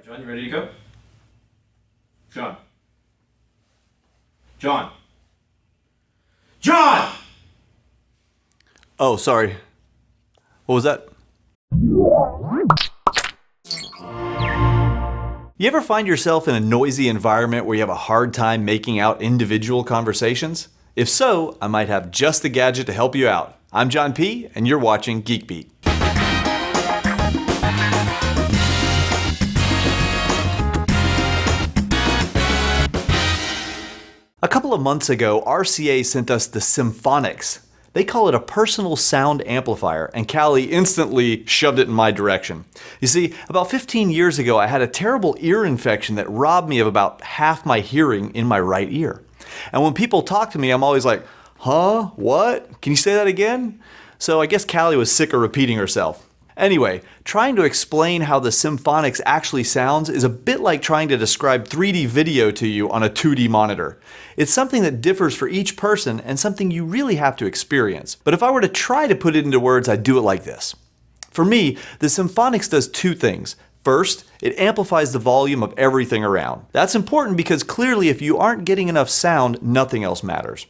right, John, you ready to go? John. John. John! Oh, sorry. What was that? You ever find yourself in a noisy environment where you have a hard time making out individual conversations? If so, I might have just the gadget to help you out. I'm John P., and you're watching Geek Beat. A couple of months ago, RCA sent us the Symphonix. They call it a personal sound amplifier, and Callie instantly shoved it in my direction. You see, about 15 years ago, I had a terrible ear infection that robbed me of about half my hearing in my right ear. And when people talk to me, I'm always like, huh? What? Can you say that again? So I guess Callie was sick of repeating herself. Anyway, trying to explain how the Symphonix actually sounds is a bit like trying to describe 3D video to you on a 2D monitor. It's something that differs for each person and something you really have to experience. But if I were to try to put it into words, I'd do it like this. For me, the Symphonix does two things. First, it amplifies the volume of everything around. That's important because clearly if you aren't getting enough sound, nothing else matters.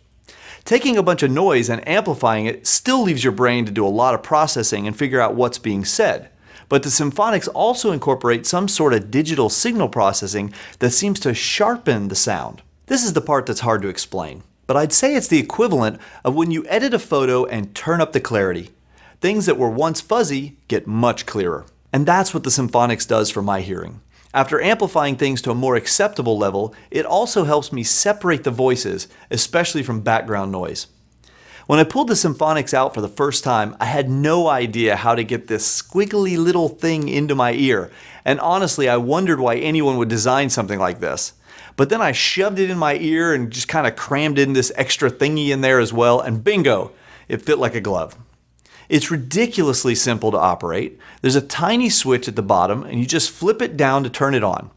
Taking a bunch of noise and amplifying it still leaves your brain to do a lot of processing and figure out what's being said. But the Symphonix also incorporates some sort of digital signal processing that seems to sharpen the sound. This is the part that's hard to explain, but I'd say it's the equivalent of when you edit a photo and turn up the clarity. Things that were once fuzzy get much clearer. And that's what the Symphonix does for my hearing. After amplifying things to a more acceptable level, it also helps me separate the voices, especially from background noise. When I pulled the Symphonix out for the first time, I had no idea how to get this squiggly little thing into my ear, and honestly, I wondered why anyone would design something like this. But then I shoved it in my ear and just kind of crammed in this extra thingy in there as well, and bingo, it fit like a glove. It's ridiculously simple to operate. There's a tiny switch at the bottom and you just flip it down to turn it on.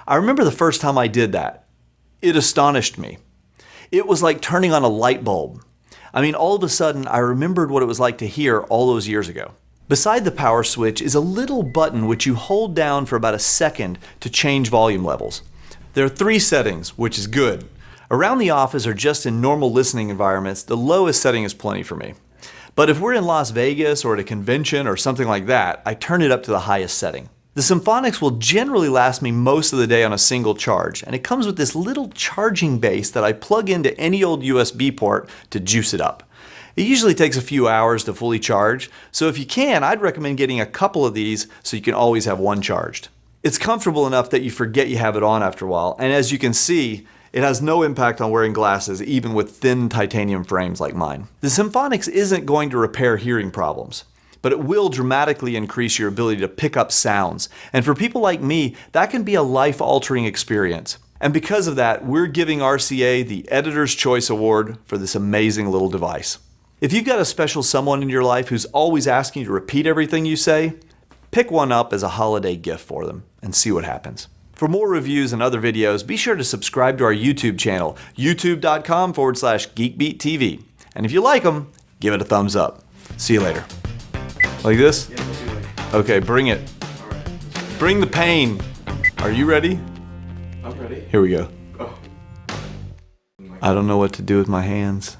I remember the first time I did that. It astonished me. It was like turning on a light bulb. I mean, all of a sudden I remembered what it was like to hear all those years ago. Beside the power switch is a little button which you hold down for about a second to change volume levels. There are 3 settings, which is good. Around the office or just in normal listening environments, the lowest setting is plenty for me. But if we're in Las Vegas or at a convention or something like that, I turn it up to the highest setting. The Symphonix will generally last me most of the day on a single charge, and it comes with this little charging base that I plug into any old USB port to juice it up. It usually takes a few hours to fully charge, so if you can, I'd recommend getting a couple of these so you can always have one charged. It's comfortable enough that you forget you have it on after a while, and as you can see, it has no impact on wearing glasses, even with thin titanium frames like mine. The Symphonix isn't going to repair hearing problems, but it will dramatically increase your ability to pick up sounds. And for people like me, that can be a life-altering experience. And because of that, we're giving RCA the Editor's Choice Award for this amazing little device. If you've got a special someone in your life who's always asking you to repeat everything you say, pick one up as a holiday gift for them and see what happens. For more reviews and other videos, be sure to subscribe to our YouTube channel, youtube.com/GeekBeatTV. And if you like them, give it a thumbs up. See you later. Like this? Yeah, we'll see you later. Okay, bring it. All right. Bring the pain. Are you ready? I'm ready. Here we go. Oh. I don't know what to do with my hands.